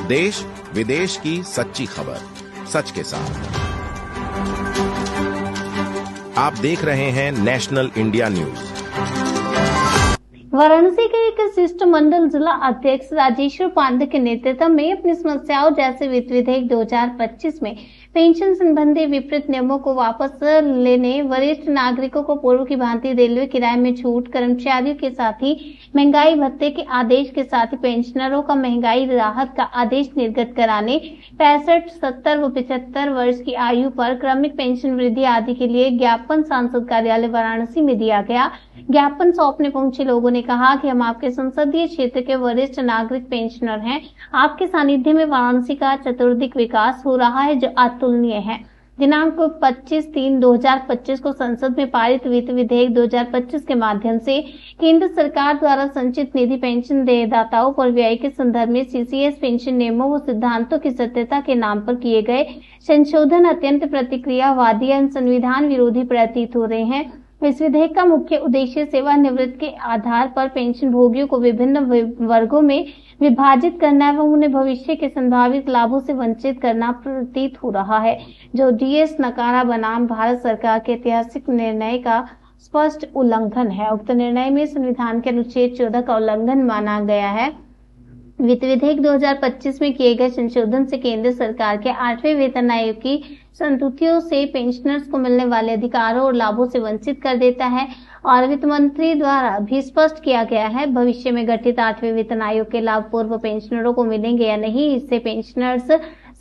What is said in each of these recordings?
देश विदेश की सच्ची खबर सच के साथ। आप देख रहे हैं नेशनल इंडिया न्यूज। वाराणसी के एक शिष्टमंडल जिला अध्यक्ष राजेश्वर पांडे के नेतृत्व में अपनी समस्याओं जैसे वित्त विधेयक 2025 में पेंशन संबंधी विपरीत नियमों को वापस लेने, वरिष्ठ नागरिकों को पूर्व की भांति रेलवे किराए में छूट, कर्मचारियों के साथ ही महंगाई भत्ते के आदेश के साथ ही पेंशनरों का महंगाई राहत का आदेश निर्गत कराने, 65, 70 व 75 वर्ष की आयु पर क्रमिक पेंशन वृद्धि आदि के लिए ज्ञापन सांसद कार्यालय वाराणसी में दिया गया। ज्ञापन सौंपने पहुंचे लोगों ने कहा कि हम आपके संसदीय क्षेत्र के वरिष्ठ नागरिक पेंशनर हैं। आपके सानिध्य में वाराणसी का चतुर्दिक विकास हो रहा है जो अतुलनीय है। दिनांक 25/3/2025 को संसद में पारित वित्त विधेयक 2025 के माध्यम से केंद्र सरकार द्वारा संचित निधि पेंशन देयदाताओं पर व्यय के संदर्भ में सीसीएस पेंशन नियमों व सिद्धांतों की सत्यता के नाम पर किए गए संशोधन अत्यंत प्रतिक्रियावादी एवं संविधान विरोधी प्रतीत हो रहे हैं। इस विधेयक का मुख्य उद्देश्य सेवानिवृत्ति के आधार पर पेंशन भोगियों को विभिन्न वर्गों में विभाजित करना एवं उन्हें भविष्य के संभावित लाभों से वंचित करना प्रतीत हो रहा है, जो डीएस नकारा बनाम भारत सरकार के ऐतिहासिक निर्णय का स्पष्ट उल्लंघन है। उक्त निर्णय में संविधान के अनुच्छेद 14 का उल्लंघन माना गया है। वित्त विधेयक 2025 में किए गए संशोधन से केंद्र सरकार के 8वें वेतन आयोग की संतुष्टियों से पेंशनर्स को मिलने वाले अधिकारों और लाभों से वंचित कर देता है और वित्त मंत्री द्वारा भी स्पष्ट किया गया है भविष्य में गठित 8वें वेतन आयोग के लाभ पूर्व पेंशनरों को मिलेंगे या नहीं। इससे पेंशनर्स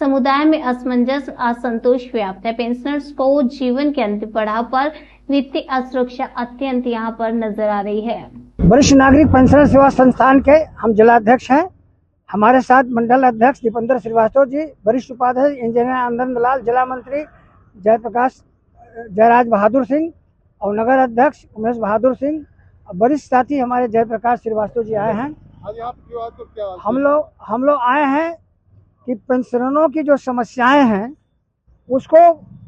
समुदाय में असमंजस, असंतोष व्याप्त है। पेंशनर्स को जीवन के अंतिम पड़ाव पर वित्तीय असुरक्षा अत्यंत यहाँ पर नजर आ रही है। वरिष्ठ नागरिक पेंशनर सेवा संस्थान के हम जिलाध्यक्ष हैं। हमारे साथ मंडल अध्यक्ष दीपेंद्र श्रीवास्तव जी, वरिष्ठ उपाध्यक्ष इंजीनियर आनंद लाल, जिला मंत्री जयप्रकाश जयराज बहादुर सिंह और नगर अध्यक्ष उमेश बहादुर सिंह, वरिष्ठ साथी हमारे जयप्रकाश श्रीवास्तव जी आए हैं। हम लोग आए हैं कि पेंशनरों की जो समस्याएं हैं उसको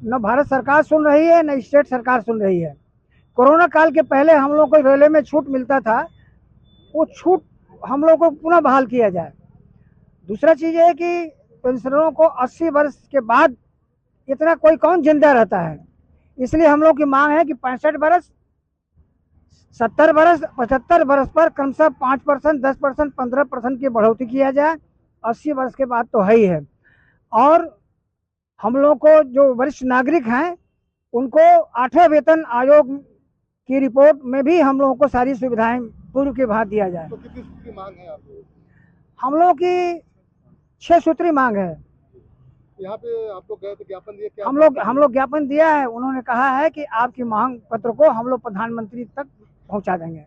न भारत सरकार सुन रही है न स्टेट सरकार सुन रही है। कोरोना काल के पहले हम लोग को रेलवे में छूट मिलता था, वो छूट हम लोग को पुनः बहाल किया जाए। दूसरा चीज है कि पेंशनरों को 80 वर्ष के बाद इतना कोई कौन जिंदा रहता है, इसलिए हम लोग की मांग है कि 65 वर्ष, 70 वर्ष, 75 वर्ष पर क्रमशः 5%, 10%, 15% की बढ़ोतरी किया जाए। 80 वर्ष के बाद तो है ही है। और हम लोग को जो वरिष्ठ नागरिक हैं उनको 8वें वेतन आयोग की रिपोर्ट में भी हम लोगों को सारी सुविधाएं पूर्व के भाग दिया जाए। तो कितनी सूत्री मांग है आप लोग? हम लोग की 6 सूत्री मांग है। यहाँ पे आप लोग गए तो ज्ञापन दिए क्या? हम लोग ज्ञापन दिया है। उन्होंने कहा है कि आपकी मांग पत्र को हम लोग प्रधानमंत्री तक पहुँचा देंगे।